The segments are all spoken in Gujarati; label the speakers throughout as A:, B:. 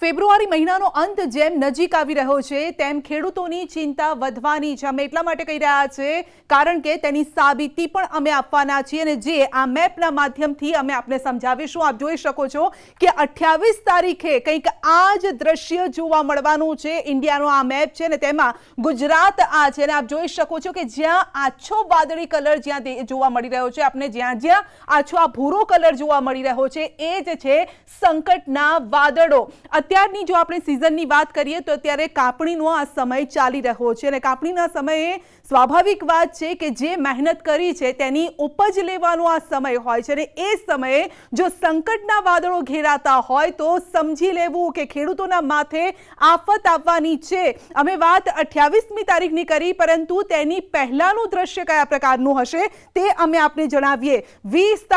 A: ફેબ્રુઆરી મહિનાનો અંત જેમ નજીક આવી રહ્યો છે તેમ ખેડૂતોની ચિંતા વધવાની છે। અમે એટલા માટે કહી રહ્યા છે કારણ કે તેની સાબિતી પણ અમે આપવાના છીએ અને જે આ મેપના માધ્યમથી અમે આપને સમજાવીશું। આપ જોઈ શકો છો કે 28 તારીખે કંઈક આ જ દ્રશ્ય જોવા મળવાનું છે। ઇન્ડિયાનો આ મેપ છે ને તેમાં ગુજરાત આ છે અને આપ જોઈ શકો છો કે જ્યાં આછો વાદળી કલર જ્યાં જોવા મળી રહ્યો છે, આપને જ્યાં જ્યાં આછો આ ભૂરો કલર જોવા મળી રહ્યો છે એ જ છે સંકટના વાદળો। અત્યારની જો આપણે સિઝનની વાત કરીએ તો અત્યારે કાપણીનો આ સમય ચાલી રહ્યો છે અને કાપણીના સમયે સ્વાભાવિક વાત છે કે જે મહેનત કરી છે તેની ઉપજ લેવાનો આ સમય હોય છે અને એ સમયે જો સંકટના વાદળો ઘેરાતા હોય તો સમજી લેવું કે ખેડૂતોના માથે આફત આવવાની છે। અમે વાત 28મી તારીખની કરી, પરંતુ તેની પહેલાનું દ્રશ્ય કયા પ્રકારનું હશે તે અમે આપને જણાવીએ। 20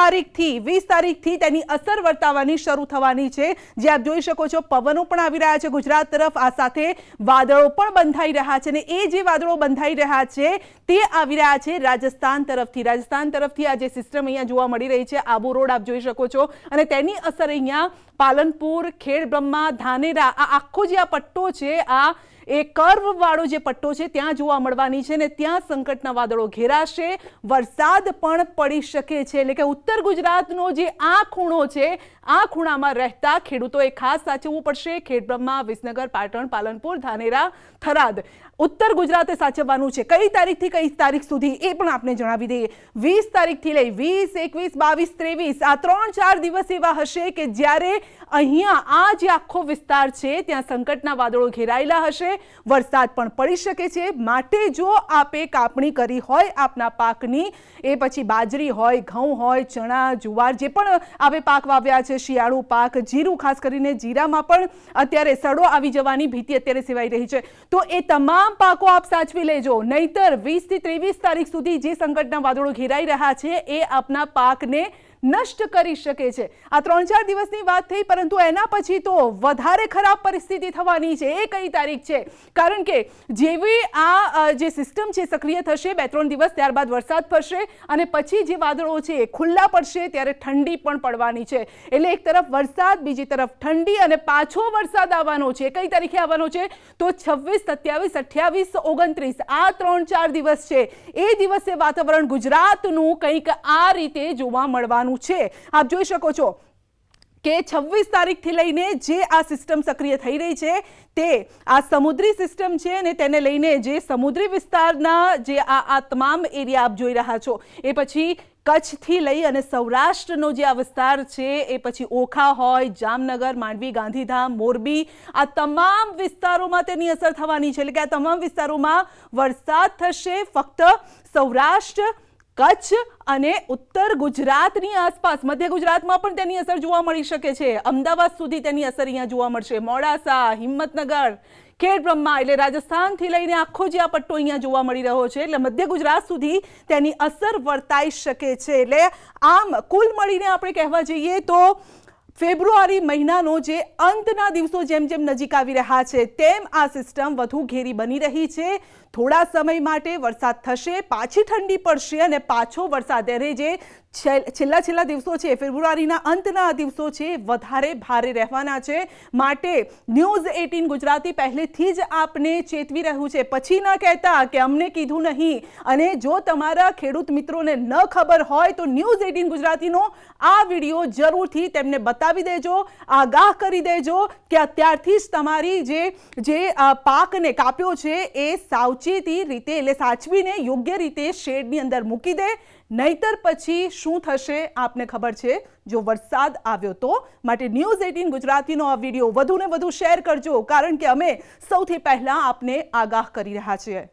A: તારીખથી તેની અસર વર્તાવાની શરૂ થવાની છે। જે આપ જોઈ શકો છો પવનો પણ આવી રહ્યા છે ગુજરાત તરફ, આ સાથે વાદળો પણ બંધાઈ રહ્યા છે અને એ જે વાદળો બંધાઈ રહ્યા છે તે આવી રહ્યા છે રાજસ્થાન તરફથી। આ જે સિસ્ટમ અહીંયા જોવા મળી રહી છે આબુ રોડ આપ જોઈ શકો છો અને તેની અસર અહીંયા પાલનપુર, ખેડબ્રહ્મા, ધાનેરા આ આખો જે આ પટ્ટો છે આ એ કર્વ વાળો જે પટ્ટો છે ત્યાં જોવા મળવાની છે અને ત્યાં સંકટના વાદળો ઘેરાશે, વરસાદ પણ પડી શકે છે। એટલે કે ઉત્તર ગુજરાતનો જે આ ખૂણો છે આ ખૂણામાં રહેતા ખેડૂતોએ ખાસ સાચવવું પડશે। ખેડબ્રહ્મા, વિસનગર, પાટણ, પાલનપુર, ધાનેરા, થરાદ ઉત્તર ગુજરાતે સાચવવાનું છે। કઈ તારીખથી કઈ તારીખ સુધી એ પણ આપણે જણાવી દઈએ। 20 તારીખથી લઈ 20, 21, 22, 23 આ 3-4 દિવસ એવા હશે કે જ્યારે અહીંયા આ જે આખો વિસ્તાર છે ત્યાં સંકટના વાદળો ઘેરાયેલા હશે, વરસાદ પણ પડી શકે છે। માટે જો આપે કાપણી કરી હોય આપના પાકની, એ પછી બાજરી હોય, ઘઉં હોય, ચણા, જુવાર જે પણ આપે પાક વાવ્યા છે, શિયાળુ પાક, જીરું, ખાસ કરીને જીરામાં પણ અત્યારે સડો આવી જવાની ભીતિ અત્યારે સેવાઈ રહી છે, તો એ તમામ પાકો આપ સાચવી લેજો, નહીતર 20 થી 23 તારીખ સુધી જે સંકટના વાદળો ઘેરાઈ રહ્યા છે એ આપના પાકને નષ્ટ કરી શકે છે। આ 3-4 દિવસની વાત થઈ, પરંતુ એના પછી તો વધારે ખરાબ પરિસ્થિતિ થવાની છે। એ કઈ તારીખ છે? કારણ કે જેવી આ જે સિસ્ટમ છે સક્રિય થશે 2-3 દિવસ, ત્યારબાદ વરસાદ પડશે અને પછી જે વાદળો છે એ ખુલ્લા પડશે ત્યારે ઠંડી પણ પડવાની છે। એટલે એક તરફ વરસાદ, બીજી તરફ ઠંડી અને પાછો વરસાદ આવવાનો છે। કઈ તારીખે આવવાનો છે? તો 26, 27, 28, 29 આ 3-4 દિવસ છે। એ દિવસે વાતાવરણ ગુજરાતનું કંઈક આ રીતે જોવા મળવાનું છે। આપ જોઈ શકો છો કે 26 તારીખથી લઈને જે આ સિસ્ટમ સક્રિય થઈ રહી છે તે આ સમુદ્રી સિસ્ટમ છે અને તેને લઈને જે સમુદ્રી વિસ્તારના જે આ તમામ એરિયા આપ જોઈ રહ્યા છો, એ પછી કચ્છથી લઈ અને સૌરાષ્ટ્રનો જે આ વિસ્તાર છે, એ પછી ઓખા હોય, જામનગર, માંડવી, ગાંધીધામ, મોરબી આ તમામ વિસ્તારોમાં તેની અસર થવાની છે। એટલે કે આ તમામ વિસ્તારોમાં વરસાદ થશે। ફક્ત સૌરાષ્ટ્ર, કચ્છ અને ઉત્તર ગુજરાતની આસપાસ, મધ્ય ગુજરાતમાં પણ તેની અસર જોવા મળી શકે છે। અમદાવાદ સુધી તેની અસર અહીંયા જોવા મળશે, મોડાસા, હિંમતનગર, ખેડબ્રહ્મા એટલે રાજસ્થાનથી લઈને આખો જે આ પટ્ટો અહીંયા જોવા મળી રહ્યો છે એટલે મધ્ય ગુજરાત સુધી તેની અસર વર્તાઈ શકે છે। એટલે આમ કુલ મળીને આપણે કહેવા જઈએ તો ફેબ્રુઆરી મહિનાનો જે અંતના દિવસો જેમ જેમ નજીક આવી રહ્યા છે તેમ આ સિસ્ટમ વધુ ઘેરી બની રહી છે। થોડા સમય માટે વરસાદ થશે, પાછી ઠંડી પડશે અને પાછો વરસાદ, ત્યારે જે છેલ્લા દિવસો છે ફેબ્રુઆરીના અંતના દિવસો છે વધારે ભારે રહેવાના છે। માટે ન્યૂઝ 18 ગુજરાતી પહેલેથી જ આપને ચેતવી રહ્યું છે, પછી ન કહેતા કે અમને કીધું નહીં। અને જો તમારા ખેડૂત મિત્રોને ન ખબર હોય તો ન્યૂઝ 18 ગુજરાતીનો આ વિડીયો જરૂરથી તેમને બતાવી દેજો, આગાહ કરી દેજો કે અત્યારથી જ તમારી જે પાકને કાપ્યો છે એ સાવચેતી રીતે એટલે સાચવીને યોગ્ય રીતે શેડની અંદર મૂકી દે, નહીતર પછી શું થશે આપને ખબર છે જો વરસાદ આવ્યો તો। માટે ન્યૂઝ 18 ગુજરાતીનો આ વિડીયો વધુને વધુ શેર કરજો, કારણ કે અમે સૌથી પહેલા આપને આગાહ કરી રહ્યા છીએ।